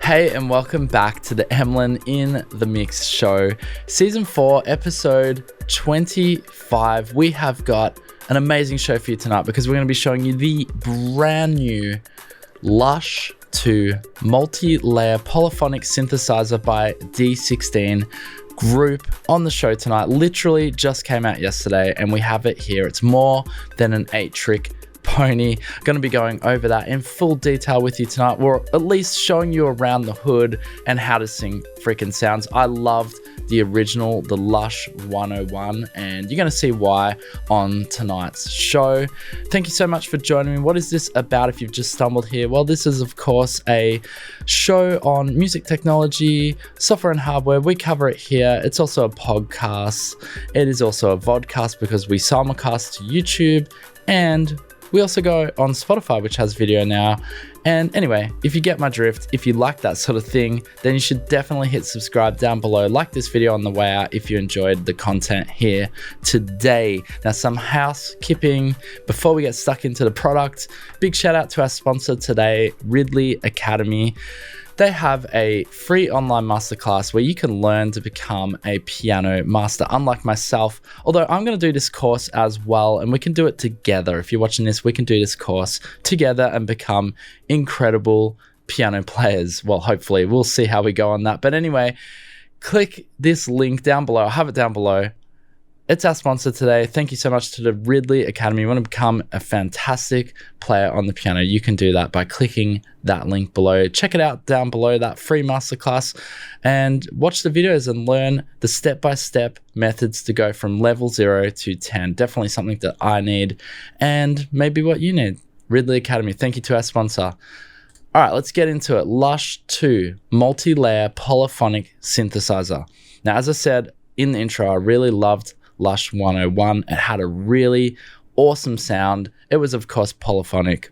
Hey, and welcome back to the Emlyn in the Mix show, season 4, episode 25. We have got an amazing show for you tonight because we're going to be showing you the brand new Lush 2 multi-layer polyphonic synthesizer by D16 group on the show tonight. Literally just came out yesterday and we have it here. It's more than an 8-trick pony. Going to be going over that in full detail with you tonight. We're at least showing you around the hood and how to sing freaking sounds. I loved the original, the Lush 101, and you're going to see why on tonight's show. Thank you so much for joining me. What is this about if you've just stumbled here? Well, this is of course a show on music technology, software and hardware. We cover it here. It's also a podcast. It is also a vodcast because we simulcast to YouTube, and we also go on Spotify, which has video now. And anyway, if you get my drift, if you like that sort of thing, then you should definitely hit subscribe down below. Like this video on the way out if you enjoyed the content here today. Now, some housekeeping before we get stuck into the product. Big shout out to our sponsor today, Ridley Academy. They have a free online masterclass where you can learn to become a piano master, unlike myself. Although I'm going to do this course as well, and we can do it together. If you're watching this, we can do this course together and become incredible piano players. Well, hopefully, we'll see how we go on that. But anyway, click this link down below. I'll have it down below. It's our sponsor today. Thank you so much to the Ridley Academy. You want to become a fantastic player on the piano, you can do that by clicking that link below. Check it out down below, that free masterclass, and watch the videos and learn the step-by-step methods to go from level 0 to 10. Definitely something that I need and maybe what you need. Ridley Academy, thank you to our sponsor. All right, let's get into it. Lush 2 multi-layer polyphonic synthesizer. Now, as I said in the intro, I really loved Lush 101. It had a really awesome sound. It was, of course, polyphonic,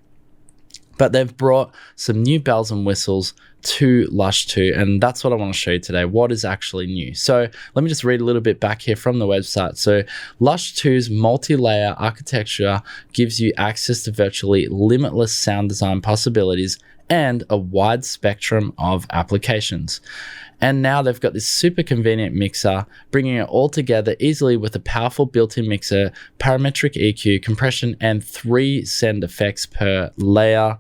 but they've brought some new bells and whistles to Lush 2, and that's what I want to show you today. What is actually new? So let me just read a little bit back here from the website. So Lush 2's multi-layer architecture gives you access to virtually limitless sound design possibilities and a wide spectrum of applications. And now they've got this super convenient mixer, bringing it all together easily with a powerful built-in mixer, parametric EQ, compression, and 3 send effects per layer.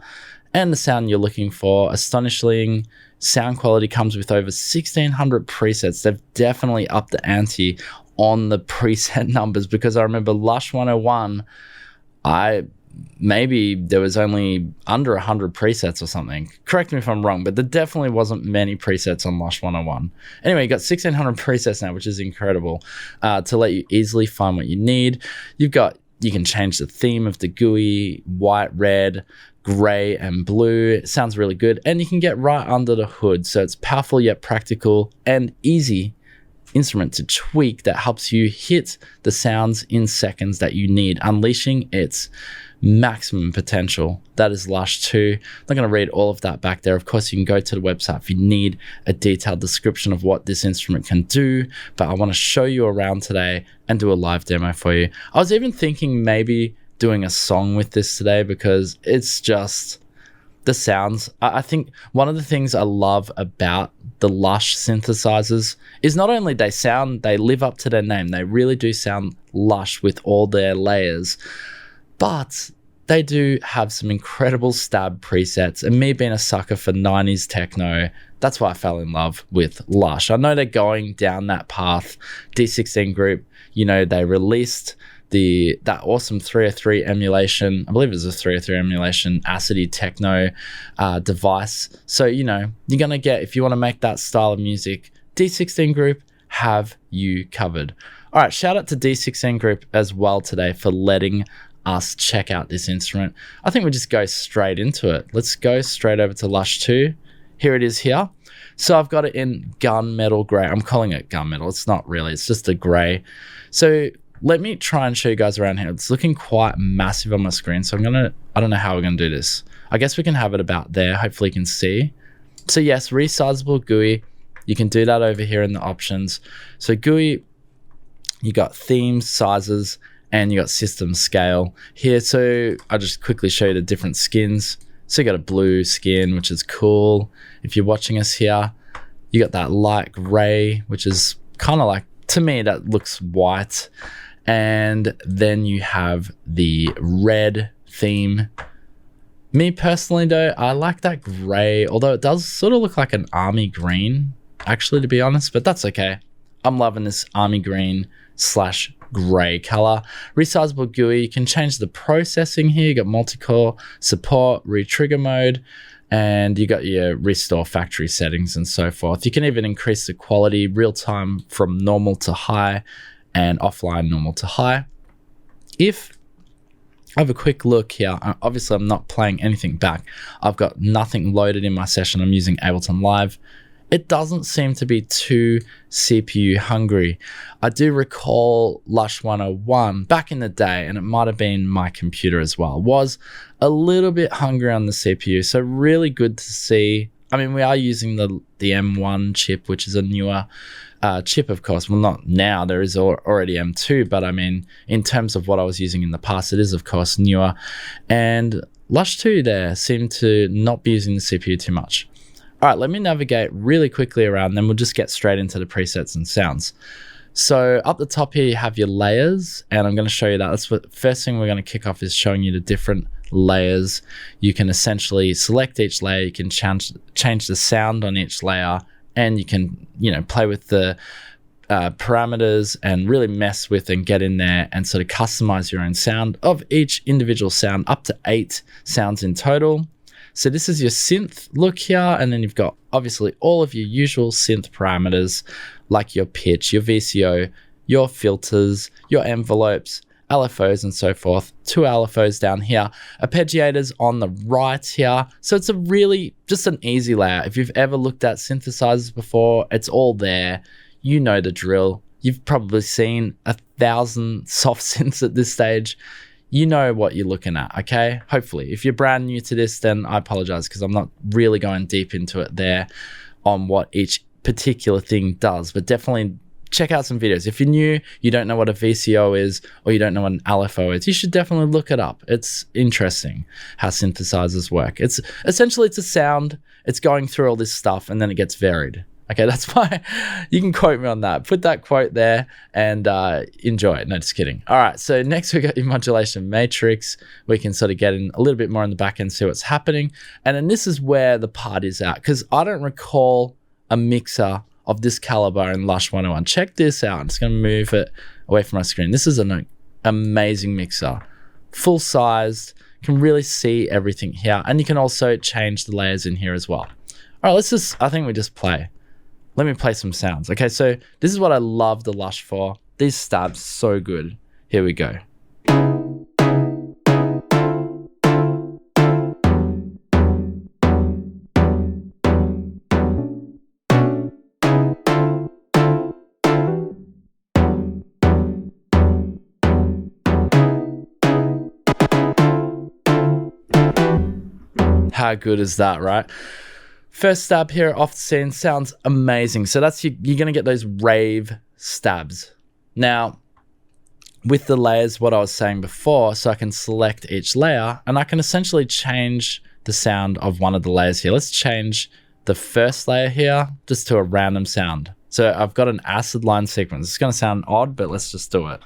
And the sound you're looking for. Astonishing sound quality comes with over 1,600 presets. They've definitely upped the ante on the preset numbers, because I remember Lush 101, maybe there was only under 100 presets or something. Correct me if I'm wrong, but there definitely wasn't many presets on Lush 101. Anyway, you got 1,600 presets now, which is incredible, to let you easily find what you need. You can change the theme of the GUI, white, red, gray, and blue. It sounds really good, and you can get right under the hood. So it's powerful yet practical and easy instrument to tweak that helps you hit the sounds in seconds that you need, unleashing its maximum potential. That is Lush 2. I'm not going to read all of that back there. Of course, you can go to the website if you need a detailed description of what this instrument can do, but I want to show you around today and do a live demo for you. I was even thinking maybe doing a song with this today, because it's just the sounds. I think one of the things I love about the Lush synthesizers is not only they live up to their name. They really do sound lush with all their layers, but they do have some incredible stab presets. And me being a sucker for 90s techno, that's why I fell in love with Lush. I know they're going down that path. D16 group, they released that awesome 303 emulation. I believe it was a 303 emulation Acid techno device. So, you're going to get, if you want to make that style of music, D16 group have you covered. All right, shout out to D16 group as well today for letting us check out this instrument. I think we'll just go straight into it. Let's go straight over to Lush 2. Here it is here. So I've got it in gunmetal gray. I'm calling it gunmetal. It's not really, it's just a gray. So let me try and show you guys around here. It's looking quite massive on my screen. So I don't know how we're gonna do this. I guess we can have it about there. Hopefully you can see. So yes, resizable GUI. You can do that over here in the options. So GUI, you got themes, sizes, and you got system scale here. So I'll just quickly show you the different skins So you got a blue skin, which is cool. If you're watching us here, you got that light gray, which is kind of like, to me, that looks white. And then you have the red theme. Me personally though, I like that gray, although it does sort of look like an army green, actually, to be honest, but that's okay. I'm loving this army green / gray color. Resizable GUI, you can change the processing here. You got multi-core support, re-trigger mode, and you got your restore factory settings and so forth. You can even increase the quality real time from normal to high and offline normal to high. If I have a quick look here, obviously I'm not playing anything back. I've got nothing loaded in my session. I'm using Ableton Live. It doesn't seem to be too CPU hungry. I do recall Lush 101 back in the day, and it might have been my computer as well, was a little bit hungry on the CPU. So really good to see. I mean, we are using the M1 chip, which is a newer chip, of course. Well, not now, there is already M2, but I mean, in terms of what I was using in the past, it is, of course, newer. And Lush 2 there seemed to not be using the CPU too much. All right, let me navigate really quickly around, then we'll just get straight into the presets and sounds. So up the top here, you have your layers, and I'm going to show you that. That's what first thing we're going to kick off is showing you the different layers. You can essentially select each layer. You can change the sound on each layer, and you can, play with the parameters and really mess with and get in there and sort of customize your own sound of each individual sound, up to 8 sounds in total. So this is your synth look here, and then you've got obviously all of your usual synth parameters like your pitch, your VCO, your filters, your envelopes, LFOs and so forth. 2 LFOs down here, arpeggiators on the right here. So it's a really just an easy layer. If you've ever looked at synthesizers before, it's all there. You know the drill. You've probably seen 1,000 soft synths at this stage. You know what you're looking at, okay? Hopefully. If you're brand new to this, then I apologize because I'm not really going deep into it there on what each particular thing does, but definitely check out some videos. If you're new, you don't know what a VCO is, or you don't know what an LFO is, you should definitely look it up. It's interesting how synthesizers work. It's essentially, it's a sound, it's going through all this stuff, and then it gets varied. Okay, that's why you can quote me on that. Put that quote there and enjoy it. No, just kidding. All right, so next we got your modulation matrix. We can sort of get in a little bit more on the back end, see what's happening. And then this is where the party's at, because I don't recall a mixer of this caliber in Lush 101. Check this out. I'm just going to move it away from my screen. This is an amazing mixer. Full-sized, can really see everything here. And you can also change the layers in here as well. All right, I think we just play. Let me play some sounds. Okay, so this is what I love the Lush for. These stabs, so good. Here we go. How good is that, right? First stab here off the scene sounds amazing. So that's you're going to get those rave stabs. Now, with the layers, what I was saying before, so I can select each layer and I can essentially change the sound of one of the layers here. Let's change the first layer here just to a random sound. So I've got an acid line sequence. It's going to sound odd, but let's just do it.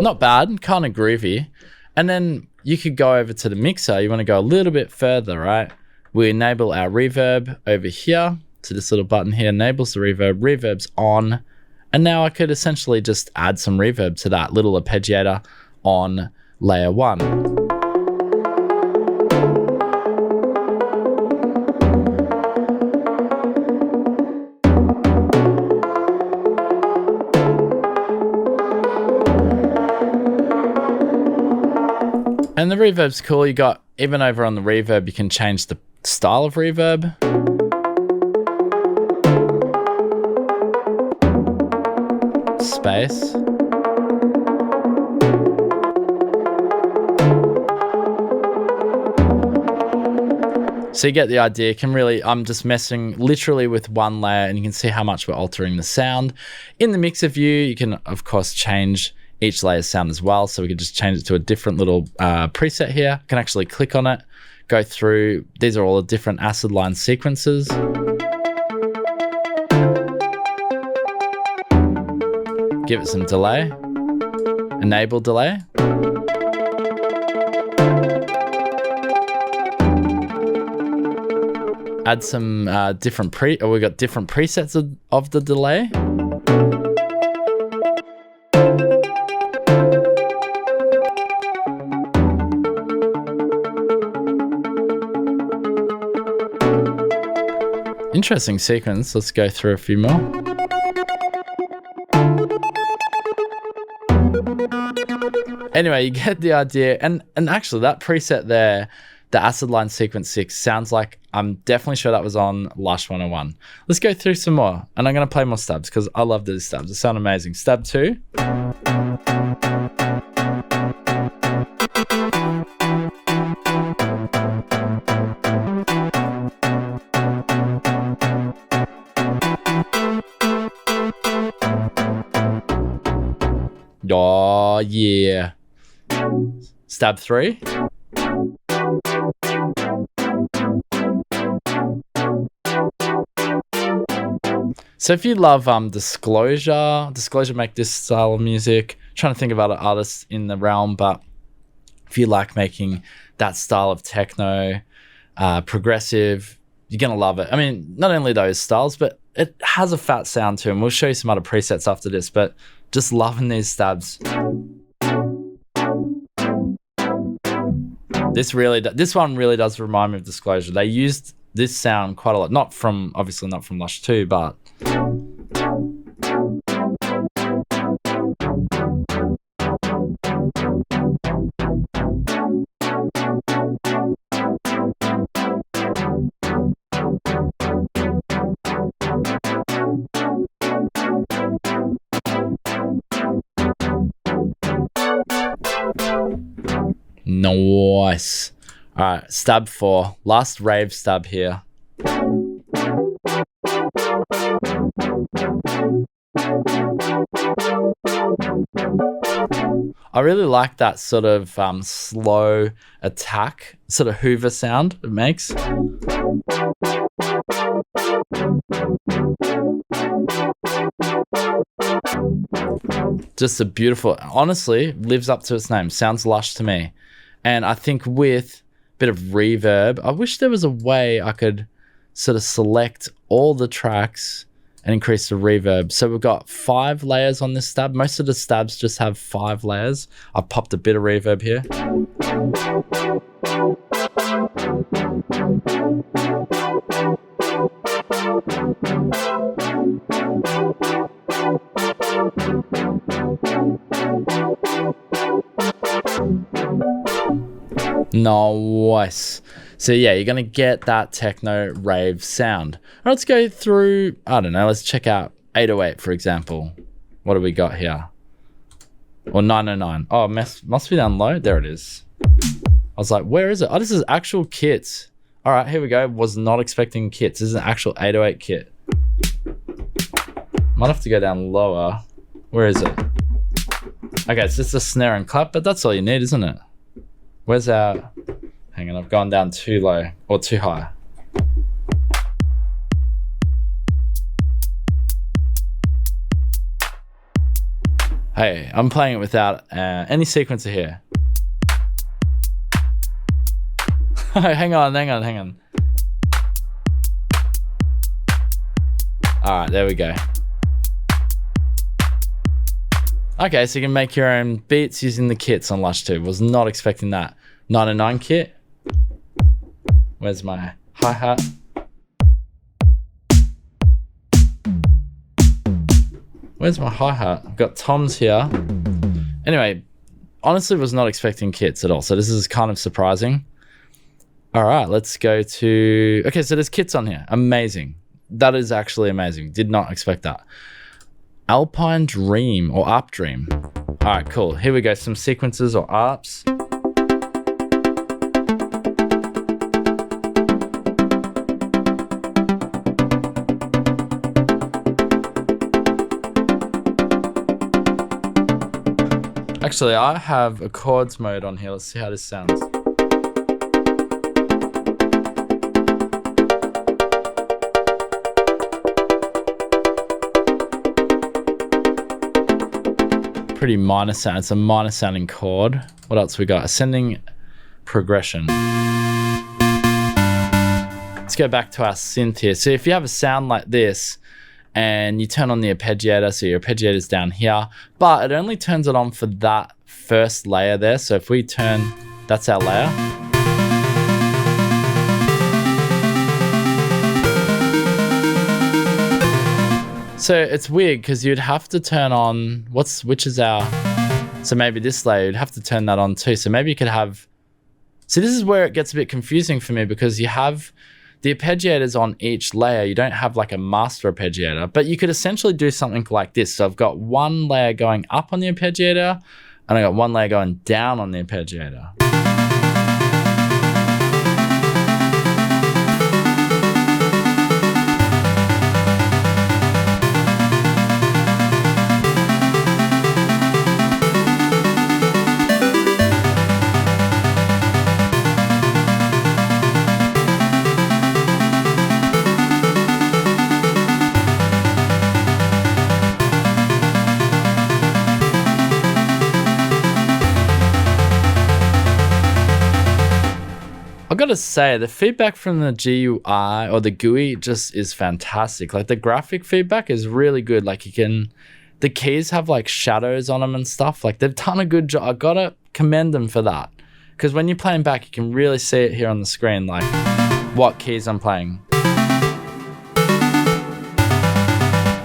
Not bad, kind of groovy. And then you could go over to the mixer. You want to go a little bit further, right? We enable our reverb over here. So this little button here enables the reverb. Reverb's on. And now I could essentially just add some reverb to that little arpeggiator on layer 1. And the reverb's cool. You got, even over on the reverb, you can change the style of reverb. Space. So you get the idea. I'm just messing literally with one layer, and you can see how much we're altering the sound. In the mixer view, you can of course change each layer's sound as well. So we can just change it to a different little preset here. You can actually click on it, go through. These are all the different acid line sequences. Give it some delay. Enable delay. Add some we got different presets of the delay. Interesting sequence. Let's go through a few more. Anyway, you get the idea. And actually that preset there, the acid line sequence 6, sounds like, I'm definitely sure that was on Lush 101. Let's go through some more, and I'm going to play more stabs because I love these stabs. They sound amazing. Stab 2. Oh yeah. Stab 3. So if you love Disclosure make this style of music. I'm trying to think of other artists in the realm, but if you like making that style of techno, progressive, you're gonna love it. I mean, not only those styles, but it has a fat sound to it. And we'll show you some other presets after this, but just loving these stabs. This one really does remind me of Disclosure. They used this sound quite a lot, obviously not from Lush 2, but nice. All right, stab 4, last rave stab here. I really like that sort of slow attack, sort of Hoover sound it makes. Just a beautiful, honestly, lives up to its name. Sounds Lush to me. And I think with a bit of reverb, I wish there was a way I could sort of select all the tracks and increase the reverb. So we've got 5 layers on this stab. Most of the stabs just have 5 layers. I've popped a bit of reverb here. Nice. So yeah, you're gonna get that techno rave sound. All right, let's go through, I don't know, let's check out 808 for example. What do we got here? Or 909. Oh, must be down low. There it is. I was like, where is it? Oh, this is actual kits. All right, here we go. Was not expecting kits. This is an actual 808 kit. Might have to go down lower. Where is it? Okay, it's just a snare and clap, but that's all you need, isn't it? Where's our... Hang on, I've gone down too low or too high. Hey, I'm playing it without any sequencer here. hang on. All right, there we go. Okay, so you can make your own beats using the kits on Lush 2. Was not expecting that. 909 kit. Where's my hi-hat? Where's my hi-hat? I've got toms here. Anyway, honestly was not expecting kits at all. So this is kind of surprising. All right, let's go to... Okay, so there's kits on here. Amazing. That is actually amazing. Did not expect that. Alpine Dream or ARP Dream. All right, cool. Here we go. Some sequences or ARPs. Actually, I have a chords mode on here. Let's see how this sounds. Pretty minor sound. It's a minor sounding chord. What else we got? Ascending progression. Let's go back to our synth here. So if you have a sound like this and you turn on the arpeggiator, so your arpeggiator's down here, but it only turns it on for that first layer there. So if we turn, that's our layer. So it's weird because you'd have to turn on, which is our, so maybe this layer, you'd have to turn that on too. So maybe you could have, see, this is where it gets a bit confusing for me because you have the arpeggiators on each layer. You don't have like a master arpeggiator, but you could essentially do something like this. So I've got one layer going up on the arpeggiator and I got one layer going down on the arpeggiator. I've got to say, the feedback from the GUI or the GUI just is fantastic. Like the graphic feedback is really good. Like the keys have like shadows on them and stuff. Like they've done a good job. I got to commend them for that. Because when you're playing back, you can really see it here on the screen, like what keys I'm playing.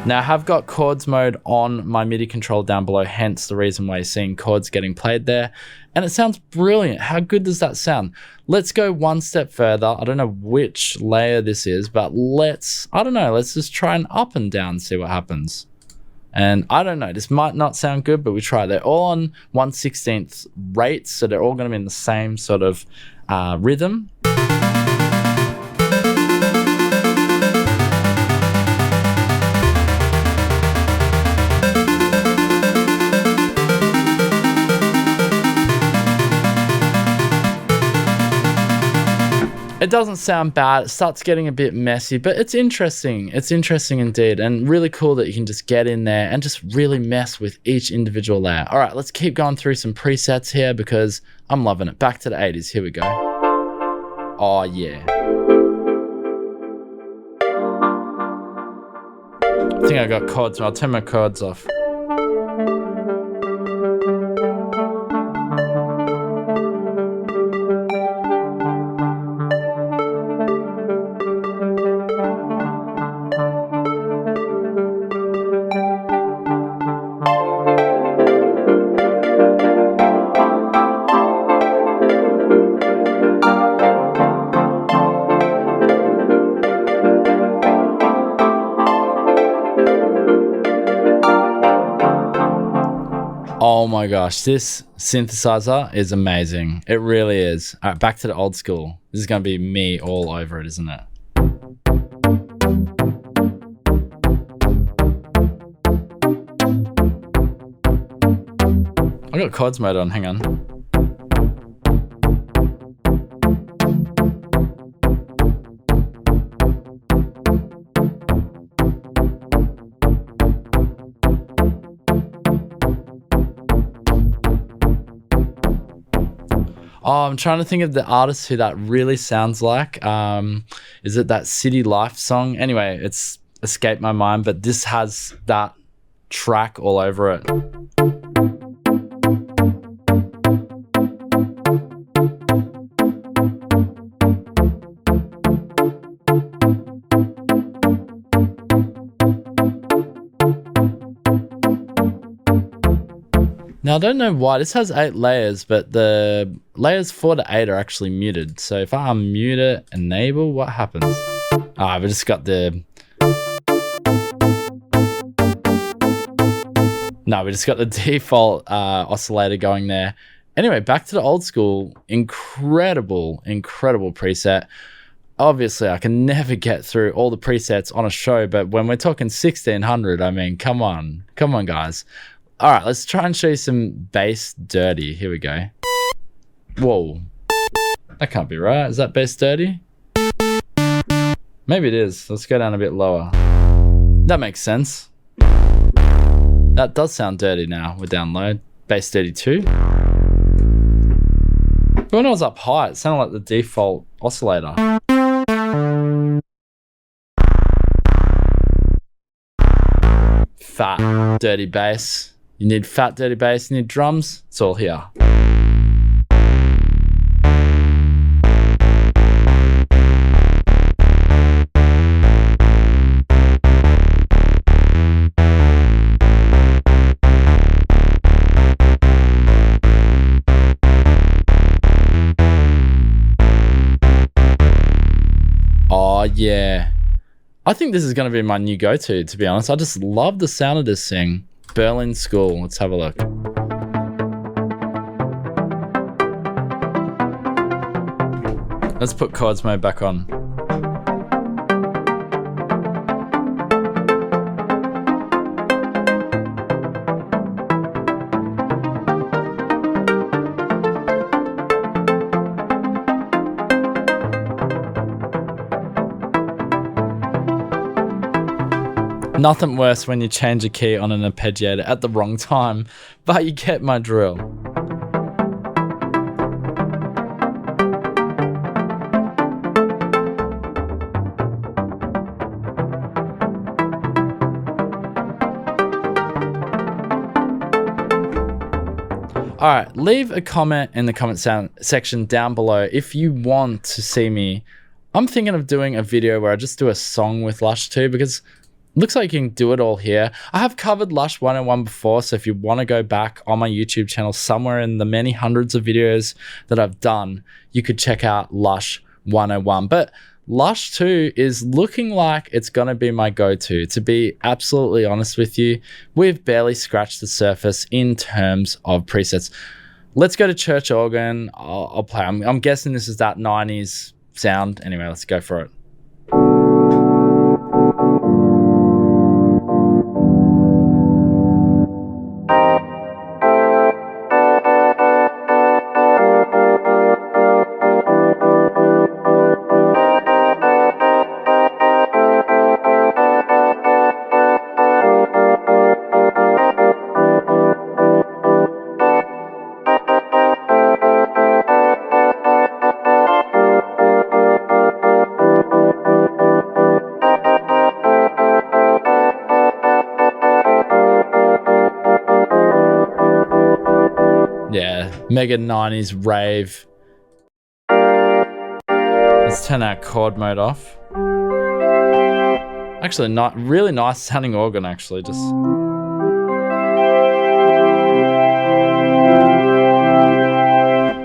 Now I have got chords mode on my MIDI control down below, hence the reason why you're seeing chords getting played there. And it sounds brilliant. How good does that sound? Let's go one step further. I don't know which layer this is, but let's just try an up and down, see what happens. And I don't know, this might not sound good, but we try. They're all on 1/16th rates, so they're all gonna be in the same sort of rhythm. It doesn't sound bad. It starts getting a bit messy, but it's interesting. It's interesting indeed, and really cool that you can just get in there and just really mess with each individual layer. All right, let's keep going through some presets here because I'm loving it. Back to the 80s. Here we go. Oh, yeah. I think I got chords. I'll turn my chords off. Oh my gosh, this synthesizer is amazing. It really is. All right, back to the old school. This is going to be me all over it, isn't it? I got chords mode on, hang on. Oh, I'm trying to think of the artist who that really sounds like. Is it that City Life song? Anyway, it's escaped my mind, but this has that track all over it. Now, I don't know why. This has 8 layers, but the layers 4 to 8 are actually muted. So if I unmute it, enable, what happens? Ah, we just got the... No, we just got the default oscillator going there. Anyway, back to the old school. Incredible, incredible preset. Obviously, I can never get through all the presets on a show, but when we're talking 1600, I mean, come on, guys. All right, let's try and show you some bass dirty. Here we go. Whoa. That can't be right. Is that bass dirty? Maybe it is. Let's go down a bit lower. That makes sense. That does sound dirty now with download. Bass dirty 2. But when I was up high, it sounded like the default oscillator. Fat, dirty bass. You need fat, dirty bass. You need drums. It's all here. Oh, yeah. I think this is going to be my new go-to, to be honest. I just love the sound of this thing. Berlin School. Let's have a look. Let's put chords mode back on. Nothing worse when you change a key on an arpeggiator at the wrong time, but you get my drill. All right, leave a comment in the comment section down below if you want to see me. I'm thinking of doing a video where I just do a song with Lush 2 because looks like you can do it all here. I have covered Lush 101 before, so if you want to go back on my YouTube channel somewhere in the many hundreds of videos that I've done, you could check out Lush 101. But Lush 2 is looking like it's going to be my go-to. To be absolutely honest with you, we've barely scratched the surface in terms of presets. Let's go to church organ. I'll play. I'm guessing this is that 90s sound. Anyway, let's go for it. Yeah, mega 90s rave. Let's turn our chord mode off. Actually, really nice sounding organ, actually. Just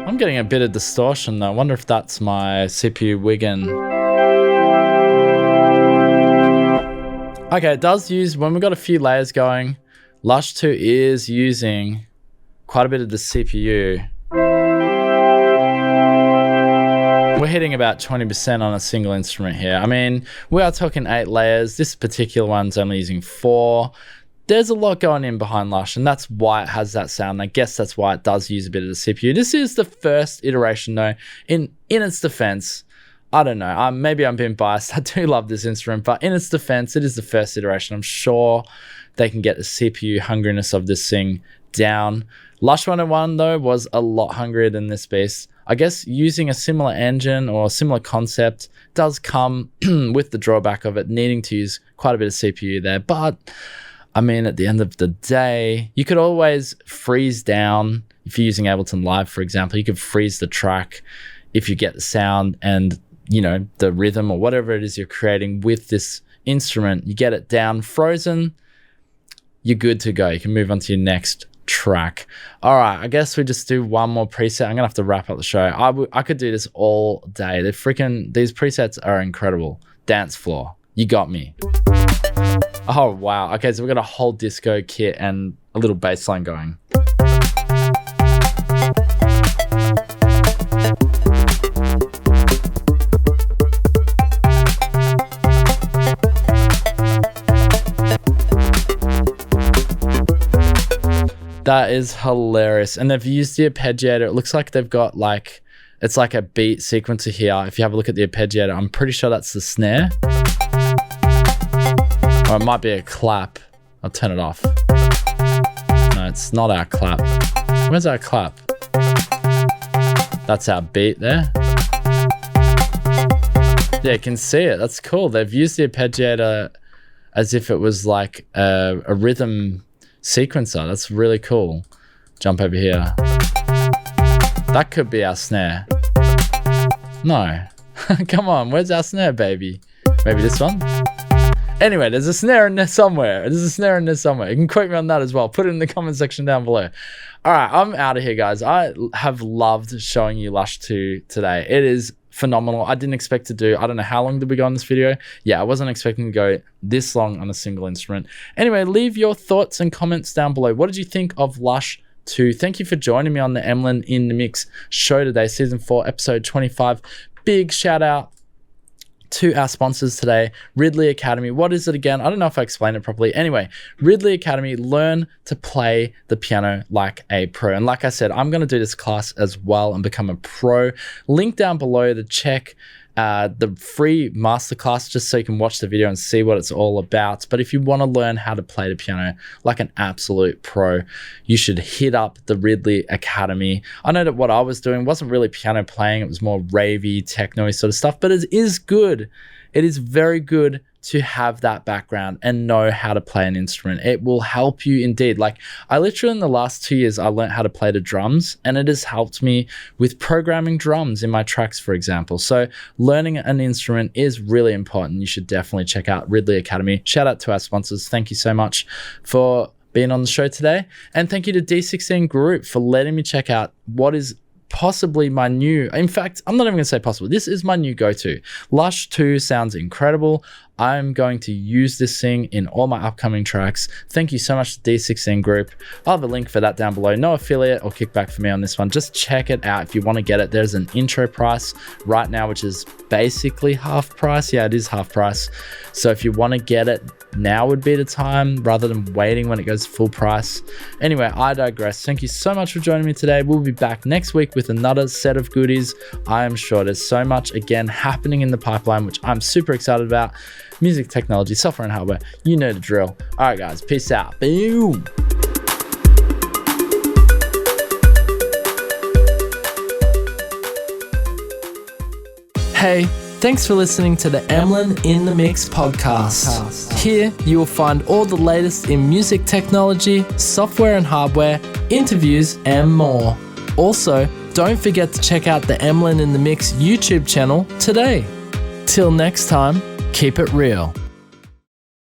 I'm getting a bit of distortion though. I wonder if that's my CPU wigging. Okay, it does use, when we've got a few layers going, Lush 2 is using quite a bit of the CPU. We're hitting about 20% on a single instrument here. I mean, we are talking 8 layers. This particular one's only using 4. There's a lot going in behind Lush, and that's why it has that sound. I guess that's why it does use a bit of the CPU. This is the first iteration though. In its defense, I don't know, maybe I'm being biased. I do love this instrument, but in its defense, it is the first iteration. I'm sure they can get the CPU hungriness of this thing down. Lush 101 though was a lot hungrier than this beast. I guess using a similar engine or a similar concept does come with the drawback of it needing to use quite a bit of CPU there. But I mean, at the end of the day, you could always freeze down. If you're using Ableton Live, for example, you could freeze the track if you get the sound and, you know, the rhythm or whatever it is you're creating with this instrument. You get it down frozen, you're good to go. You can move on to your next track. All right, I guess we just do one more preset. I'm gonna have to wrap up the show. I could do this all day. These presets are incredible. Dance floor, you got me. Oh wow. Okay, so we've got a whole disco kit and a little bass line going. That is hilarious. And they've used the arpeggiator. It looks like they've got like, it's like a beat sequencer here. If you have a look at the arpeggiator, I'm pretty sure that's the snare. Or it might be a clap. I'll turn it off. No, it's not our clap. Where's our clap? That's our beat there. Yeah, you can see it. That's cool. They've used the arpeggiator as if it was like a rhythm sequencer. That's really cool. Jump over here. That could be our snare. No. Come on, where's our snare, baby? Maybe this one? Anyway, there's a snare in there somewhere. You can quote me on that as well. Put it in the comment section down below. All right, I'm out of here, guys. I have loved showing you Lush 2 today. It is phenomenal. I didn't expect to do, I don't know how long did we go on this video. Yeah, I wasn't expecting to go this long on a single instrument. Anyway, leave your thoughts and comments down below. What did you think of Lush 2? Thank you for joining me on the Emlyn in the Mix show today, season 4, episode 25. Big shout out to our sponsors today, Ridley Academy. What is it again? I don't know if I explained it properly. Anyway, Ridley Academy, learn to play the piano like a pro. And like I said, I'm going to do this class as well and become a pro. Link down below to check the free masterclass just so you can watch the video and see what it's all about. But if you want to learn how to play the piano like an absolute pro, you should hit up the Ridley Academy. I know that what I was doing wasn't really piano playing. It was more ravey, techno-y sort of stuff, but it is good. It is very good to have that background and know how to play an instrument. It will help you indeed. Like I literally in the last 2 years, I learned how to play the drums, and it has helped me with programming drums in my tracks, for example. So learning an instrument is really important. You should definitely check out Ridley Academy. Shout out to our sponsors. Thank you so much for being on the show today. And thank you to D16 Group for letting me check out what is possibly my new, in fact, I'm not even gonna say possible, this is my new go-to. Lush 2 sounds incredible. I'm going to use this thing in all my upcoming tracks. Thank you so much to D16 Group. I'll have a link for that down below. No affiliate or kickback for me on this one. Just check it out if you want to get it. There's an intro price right now, which is basically half price. Yeah, it is half price. So if you want to get it, now would be the time rather than waiting when it goes full price. Anyway, I digress. Thank you so much for joining me today. We'll be back next week with another set of goodies. I am sure there's so much again happening in the pipeline, which I'm super excited about. Music, technology, software and hardware, you know the drill. All right, guys, peace out. Boom. Hey, thanks for listening to the Emlyn in the Mix podcast. Here you will find all the latest in music technology, software and hardware, interviews and more. Also, don't forget to check out the Emlyn in the Mix YouTube channel today. Till next time, keep it real.